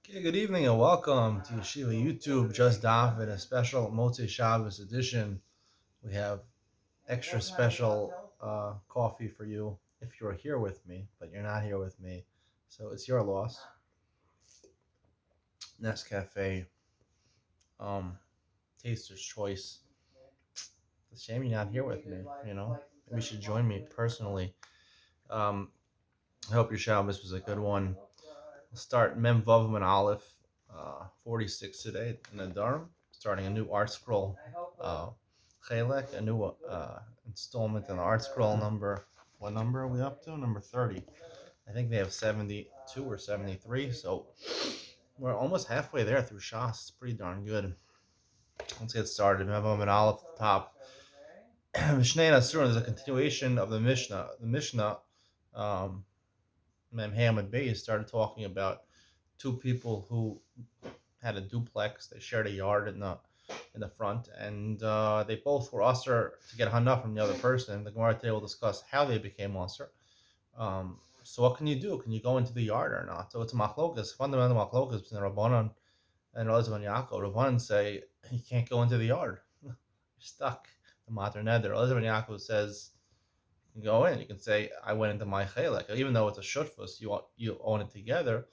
Okay, good evening and welcome to Yeshiva YouTube. Just Daf It, a special Motzei Shabbos edition. We have extra special coffee for you if you're here with me, but you're not here with me, so it's your loss. Nescafe, um, Taster's Choice. It's a shame you're not here with me. Maybe you should join me personally. Um, I hope your Shabbos was a good one. We'll start Mem Vav and Aleph, 46 today in Nedarim, starting a new art scroll, uh, Chelek, a new installment in the art scroll number. What number are we up to? Number 30. I think they have 72 or 73, so we're almost halfway there through Shas. It's pretty darn good. Let's get started. Mem Vav and Aleph at the top. Mishneh and Asur is a continuation of the Mishnah. The Mishnah, um, Mem Hamad Bey started talking about two people who had a duplex. They shared a yard in the front, and they both were usher to get hana from the other person. The Gemara today will discuss how they became usher. So what can you do? Can you go into the yard or not? So it's a machlokas, fundamental machlokas between Rabbanan and Elazar and Yaakov. Rabbanan say you can't go into the yard. You're stuck. The Mater Neder. Elazar and Yaakov says you can go in. You can say I went into my chelek, even though it's a shutfus. You own it together.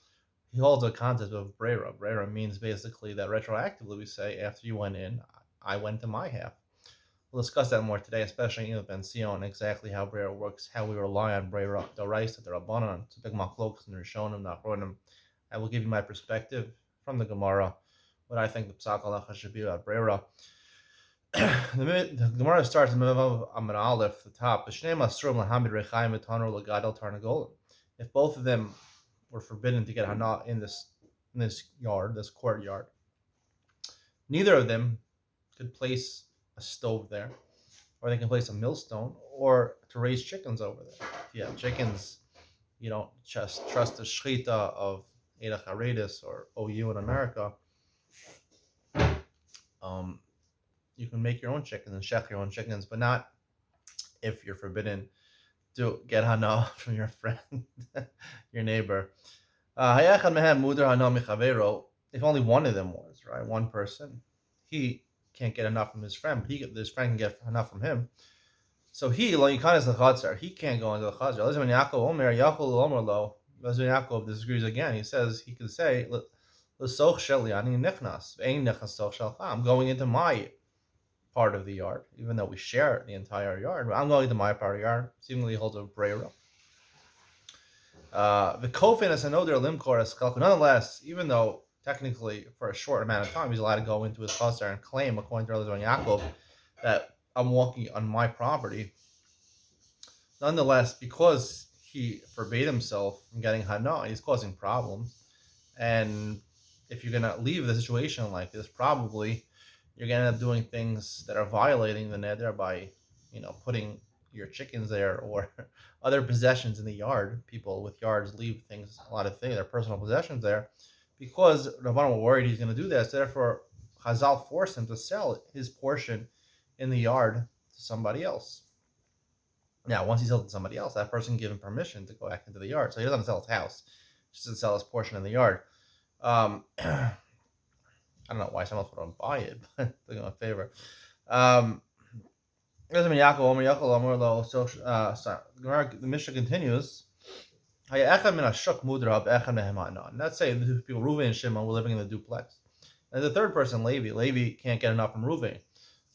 He holds a concept of brera. Brera means basically that retroactively we say after you went in, I went to my half. We'll discuss that more today, especially in Ben Sion, exactly how brera works, how we rely on brera, the rice, the rabbanon, to big machlokas and rishonim, nachronim. I will give you my perspective from the Gemara, what I think the psak halacha should be about brera. The Gemara starts in the middle of Amud Aleph, the top. If both of them were forbidden to get hana in this yard, this courtyard, neither of them could place a stove there, or they can place a millstone, or to raise chickens over there. If you have chickens, you don't just trust the shchita of Eidach Haredis or OU in America. You can make your own chickens and shech your own chickens, but not if you're forbidden to get hana from your friend, your neighbor. If only one of them was, right, one person, he can't get enough from his friend, but his friend can get enough from him. So he can't go into the chazer. Yaakov disagrees again. He says he can say, I'm going into my part of the yard, even though we share the entire yard. I'm going to my part of the yard. Seemingly holds a brera. The kofin as another limkor as kalku. Nonetheless, even though technically for a short amount of time he's allowed to go into his chazer and claim, according to Elazar and Yaakov, that I'm walking on my property. Nonetheless, because he forbade himself from getting hana, he's causing problems. And if you're gonna leave the situation like this, probably you're gonna end up doing things that are violating the neder by, putting your chickens there or other possessions in the yard. People with yards leave a lot of things, their personal possessions there, because Rabbanan were worried he's going to do that. So therefore, Chazal forced him to sell his portion in the yard to somebody else. Now, once he sells it to somebody else, that person can give him permission to go back into the yard. So he doesn't sell his house; he just doesn't sell his portion in the yard. I don't know why someone else would buy it, but they're going to favor. The Mishnah continues. Let's say the two people, Ruvain and Shimon, were living in the duplex. And the third person, Levi. Levi can't get enough from Ruvain,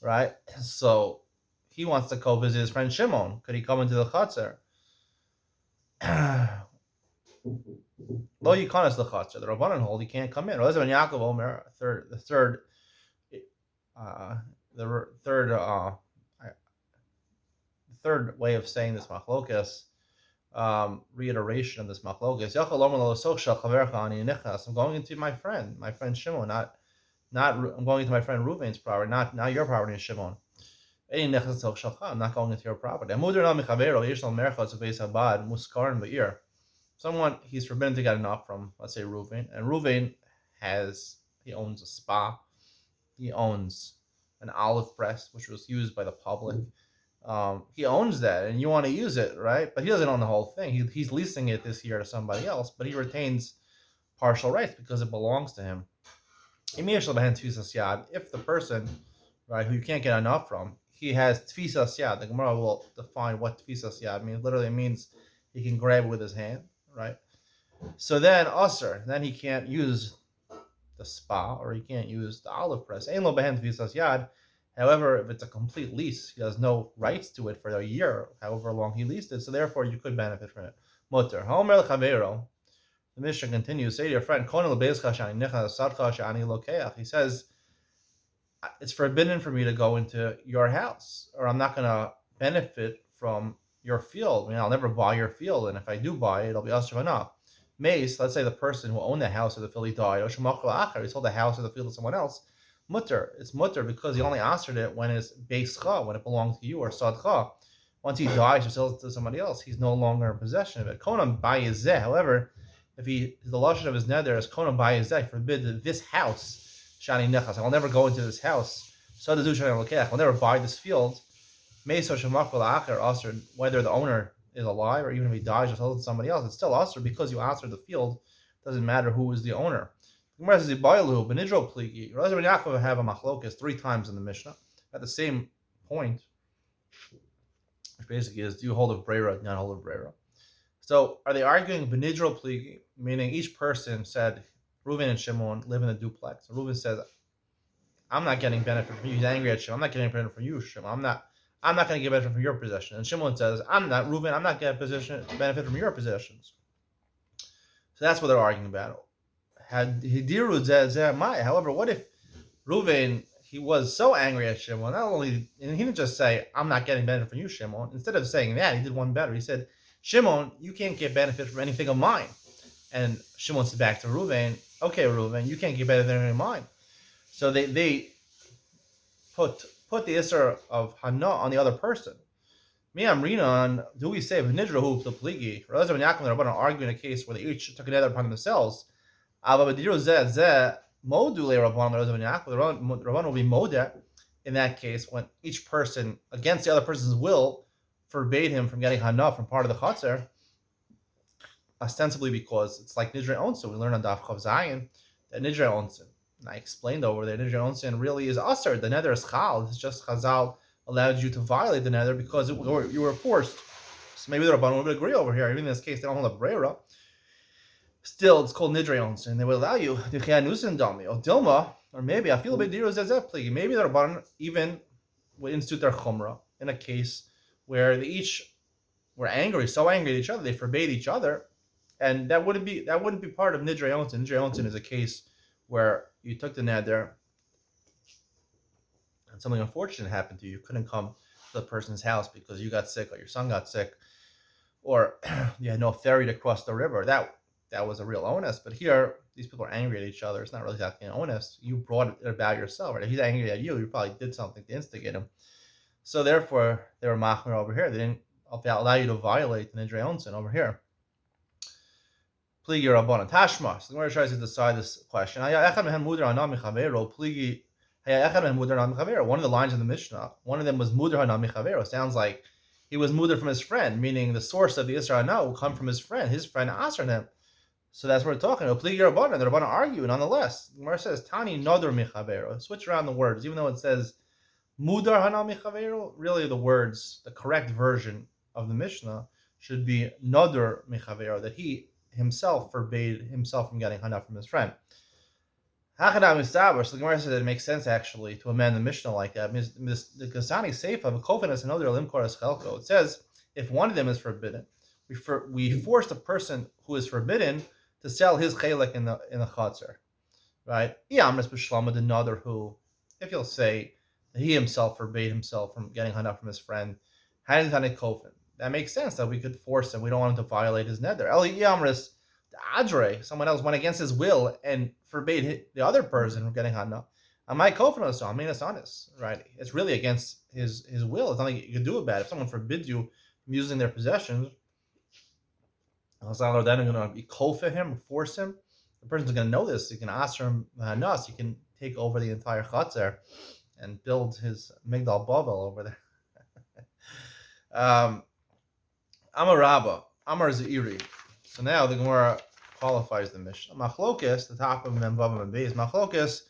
right? So he wants to go visit his friend Shimon. Could he come into the Chatzar? Lo Yikanas the Chatzar. The Rabbanan hold he can't come in. Yaakov Omer, the third way of saying this machlokas, reiteration of this machlokas. I'm going into my friend Shimon, not I'm going into my friend Ruvain's property, not your property, Shimon. I'm not going into your property. Someone he's forbidden to get enough from, let's say Ruvain, and Ruvain he owns a spa, he owns an olive press which was used by the public. He owns that, and you want to use it, right? But he doesn't own the whole thing. He's leasing it this year to somebody else, but he retains partial rights because it belongs to him. If the person, right, who you can't get enough from, he has tfisas yad. The Gemara will define what tfisas yad means. Literally, it means he can grab it with his hand, right? So then, then he can't use the spa or he can't use the olive press. Ein lo behen tfisas yad. However, if it's a complete lease, he has no rights to it for a year, however long he leased it. So therefore, you could benefit from it. Mutter. Haomer l'chavero. The Mishnah continues, say to your friend, he says, it's forbidden for me to go into your house, or I'm not going to benefit from your field. I mean, I'll never buy your field, and if I do buy it, it'll be asr. Mace, let's say the person who owned the house or the field, he died, or he sold the house or the field to someone else. Mutter, it's mutter because he only answered it when it's beischa, when it belongs to you, or sadcha. Once he dies or sells it to somebody else, he's no longer in possession of it. Konam bayizeh, however, if the lashon of his neder is konam bayizeh, forbid that this house, shani nechas, I will never go into this house. Sadazu shani lokech, I'll never buy this field. Meso shemakol acher asr, whether the owner is alive or even if he dies or sells it to somebody else, it's still asr because you answered the field. Doesn't matter who is the owner. Gemara says Ibaylu benidro pligi. Rav Yaakov have a machlokas 3 times in the Mishnah at the same point, which basically is, do you hold of brera, not hold of brera? So are they arguing benidro pligi, meaning each person said, Reuven and Shimon live in a duplex. Reuven says, I'm not getting benefit from you. He's angry at Shimon. I'm not getting benefit from you, Shimon. I'm not going to get benefit from your possession. And Shimon says, Reuven, I'm not getting benefit from your possessions. So that's what they're arguing about. However, what if Reuven, he was so angry at Shimon, and he didn't just say, I'm not getting benefit from you, Shimon. Instead of saying that, he did one better. He said, Shimon, you can't get benefit from anything of mine. And Shimon said back to Reuven, okay, Reuven, you can't get benefit from anything of mine. So they put the Isser of Hana on the other person. Me, I'm reading on, do we say, Nidrahu the Pligi? Rav and Yaakov are arguing a case where they each took another upon themselves. The Rabban will be modeh in that case when each person, against the other person's will, forbade him from getting hana from part of the chatzar, ostensibly because it's like Nidre Onsen. We learn on Daf Chav Zayin that Nidre Onsen, and I explained over there, Nidre Onsen really is asr. The nether is chal. It's just Chazal allowed you to violate the nether because you were forced. So maybe the Rabban would agree over here. Even in this case, they don't hold a brera. Still, it's called Nidre Onsen, and they will allow you Dichanusin Dami or Dilma, or maybe I feel a bit plea. Maybe the Rabban even would institute their chumrah in a case where they each were angry, so angry at each other, they forbade each other, and that wouldn't be part of Nidre Onsen. Nidre Onsen is a case where you took the neder and something unfortunate happened to you. You couldn't come to the person's house because you got sick or your son got sick, or you had no ferry to cross the river. That was a real onus, but here these people are angry at each other. It's not really exactly an onus. You brought it about yourself, right? If he's angry at you, you probably did something to instigate him. So therefore, they were machmir over here. They didn't allow you to violate the Nidre Onsen over here. Pligi Rabbanan Tashma. So the Gemara tries to decide this question. One of the lines in the Mishnah, one of them was mudar hana michavero. Sounds like he was mudar from his friend, meaning the source of the Isra hana will come from his friend. His friend answered him. So that's what we're talking about. Pligi Rabbanan. The Rabbanan argue nonetheless. The Gemara says Tani nodar michavero. Switch around the words, even though it says mudar hana michavero. Really, the words, the correct version of the Mishnah should be nodar michavero, that he himself forbade himself from getting hana from his friend. So the Gemara says that it makes sense actually to amend the Mishnah like that. The Gasani Seifa of a Kofinas and other Limkoras Chelko. It says if one of them is forbidden, we force the person who is forbidden to sell his chelek in the chatzar, right? Another who, if he'll say that he himself forbade himself from getting hana from his friend, that makes sense that we could force him. We don't want him to violate his nether. Adre, someone else went against his will and forbade the other person from getting hana. Right? It's really against his will. It's nothing you can do about it. If someone forbids you from using their possessions, then going to be kofa him, force him. The person's going to know this. You can ask him hana, so you can take over the entire chatzar and build his migdal bavel over there. Amar Rabba, Amar Zeiri. So now the Gemara qualifies the Mishnah. Machlokes, the top of Memvav and Beis, Machlokes,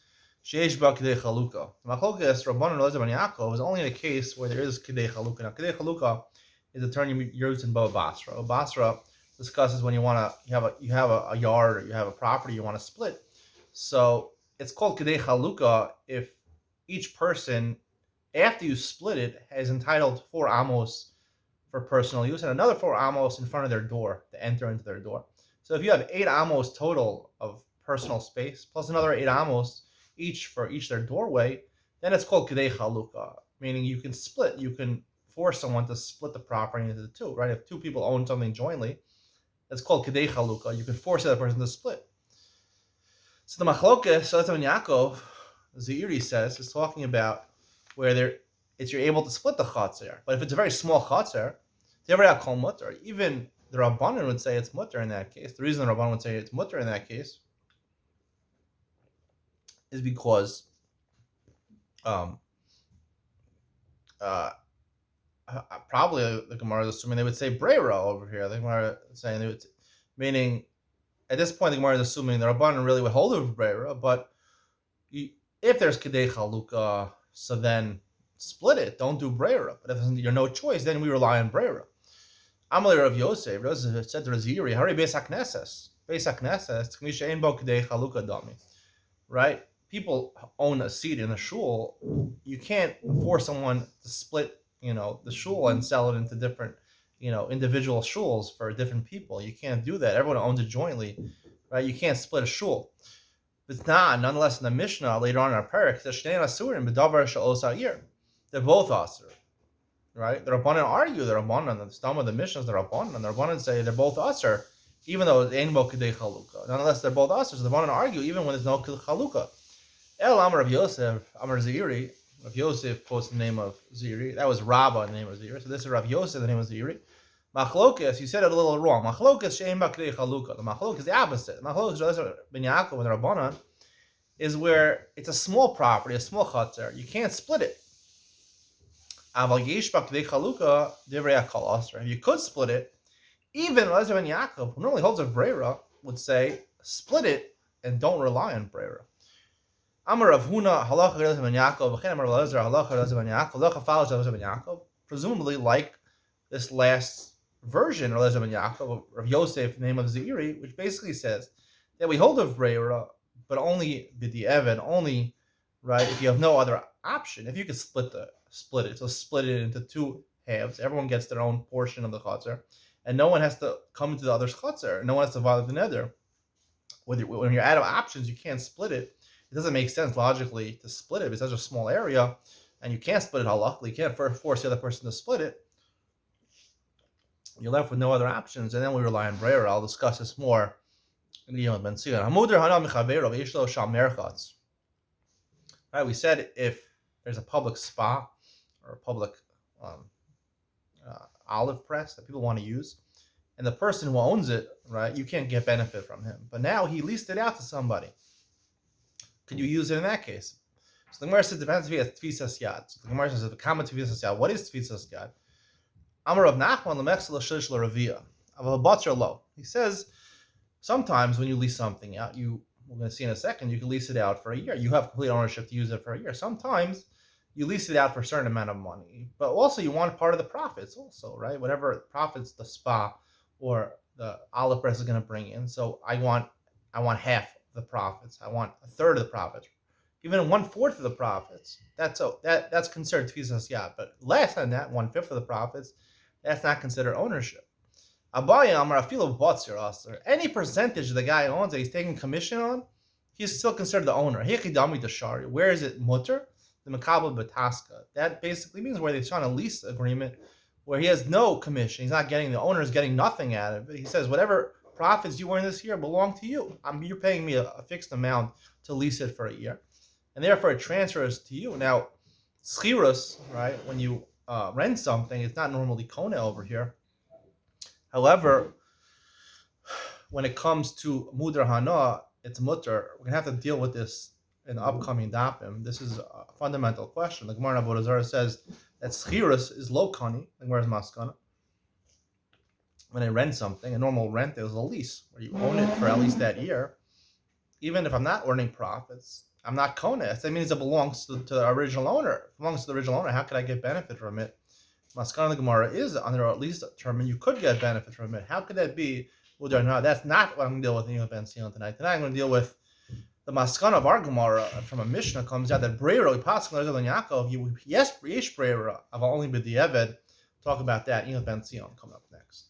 Sheish Ba Kedei Chalukah. Machlokes, Rabbanan Elazar ben Yaakov, is only in a case where there is Kedei Chalukah. Now, Kedei Chalukah is a term used in Bava Basra. Bava Basra discusses when you have a yard or you have a property you want to split. So it's called Kedei Chalukah if each person, after you split it, is entitled to 4 amos for personal use and another 4 amos in front of their door to enter into their door. So if you have 8 amos total of personal space plus another 8 amos each for their doorway, then it's called Kedei Chalukah, meaning you can split. You can force someone to split the property into 2, right? If 2 people own something jointly, it's called Kedei Chalukah. You can force the other person to split. So the Machlokes, Elazar ben Yaakov, Zeiri says, is talking about where you're able to split the chatzar. But if it's a very small chatzar, even the Rabbanan would say it's mutter in that case. The reason the Rabbanan would say it's mutter in that case is because probably the Gemara is assuming they would say Breira over here. The Gemara is saying meaning at this point the Gemara is assuming the Rabbanan really would hold of Breira, but if there's Kedei Chalukah, so then split it. Don't do Breira. But if you're no choice, then we rely on Breira. Amalei Rav Yosef. Rav Yosef said to Raziri, "Hari Beis HaKnesses. Beis HaKnesses. K'misha ein bo Kedei Chalukah dami." Right? People own a seat in a shul. You can't force someone to split, the shul and sell it into different, individual shuls for different people. You can't do that. Everyone owns it jointly, right? You can't split a shul. But nonetheless, in the Mishnah later on in our parak, they're both asur, right? The Rabbanan argue the Rabbanan, the stam of the Mishnah is the Rabbanan, and the Rabbanan say they're both asur, even though it's ein bo kedei chalukah. Nonetheless, they're both asur. So the Rabbanan argue even when there's no chalukah. El Amar Rav Yosef, Amar Zeiri. Rav Yosef quotes the name of Zeiri. That was Rabbah, the name of Zeiri. So this is Rav Yosef, the name of Zeiri. Machlokes, you said it a little wrong. Machlokes she'ein ba kedei chalukah. The machlokes is the opposite. Machlokes Elazar ben Yaakov and the Rabbanan is where it's a small property, a small chatzar. You can't split it. Aval yesh ba kedei chalukah divrei hakol asur. If you could split it, even Elazar ben Yaakov, who normally holds a breira, would say split it and don't rely on breira. Amar Rav Huna halacha Elazar ben Yaakov, v'chein Amar Elazar halacha Elazar ben Yaakov, halacha follows Elazar ben Yaakov, presumably like this last version of Elazar ben Yaakov, Rav Yosef, the name of Zeiri, which basically says that we hold of breira, but only b'di'evet, only right if you have no other option. If you could split it, so split it into 2 halves. Everyone gets their own portion of the chatzar, and no one has to come into the other's chatzar. No one has to violate the neder. When you're out of options, you can't split it. It doesn't make sense logically to split it. It's such a small area, and you can't split it halachically. You can't force the other person to split it. You're left with no other options, and then we rely on breira. I'll discuss this more in the Yom Ben Sion. Right, we said if there's a public spa or a public olive press that people want to use, and the person who owns it, right, you can't get benefit from him. But now he leased it out to somebody. Could you use it in that case? So the Gemara says, depends if he has tfisas yad. So the Gemara says, the common tfisas yad. What is tfisas yad? Amar Rav Nachman lemechsel l'shlish l'ravia. Aval batzer lo. He says, sometimes when you lease something out, we're going to see in a second, you can lease it out for a year. You have complete ownership to use it for a year. Sometimes you lease it out for a certain amount of money, but also you want part of the profits also, right? Whatever profits the spa or the olive press is going to bring in. So I want half the profits. I want a third of the profits, even 1/4 of the profits. That's considered tfisas yad. But less than that, 1/5 of the profits, that's not considered ownership. Abaya Amar Afilo Batzer Aser. Any percentage the guy owns that he's taking commission on, he's still considered the owner. Hechidami Dashari. Where is it mutter? The Makabel Bataska. That basically means where they're trying to lease agreement where he has no commission. He's not getting, the owner is getting nothing out of it. He says, whatever profits you earn this year belong to you. You're paying me a fixed amount to lease it for a year. And therefore it transfers to you. Now, schirus, right, when you rent something, it's not normally kona over here. However, when it comes to mudar hana, it's mutter. We're going to have to deal with this in the upcoming dapim. This is a fundamental question. The Gemara in Avodah Zarah says that schirus is lo kani. The Gemara is maskana. when I rent something, a normal rent is a lease where you own it for at least that year. Even if I'm not earning profits, I'm not kones. That means it belongs to the original owner. If it belongs to the original owner, how could I get benefit from it? Maskana the Gemara is under at least determined you could get benefit from it. How could that be? Well, no, that's not what I'm going to deal with in Ben Sion tonight. Tonight I'm going to deal with the Maskana of our Gemara from a Mishnah comes out that Breira, Pascal, than Yaakov, yes, Yesh Breira, I've only been the Eved. Talk about that in Ben Sion coming up next.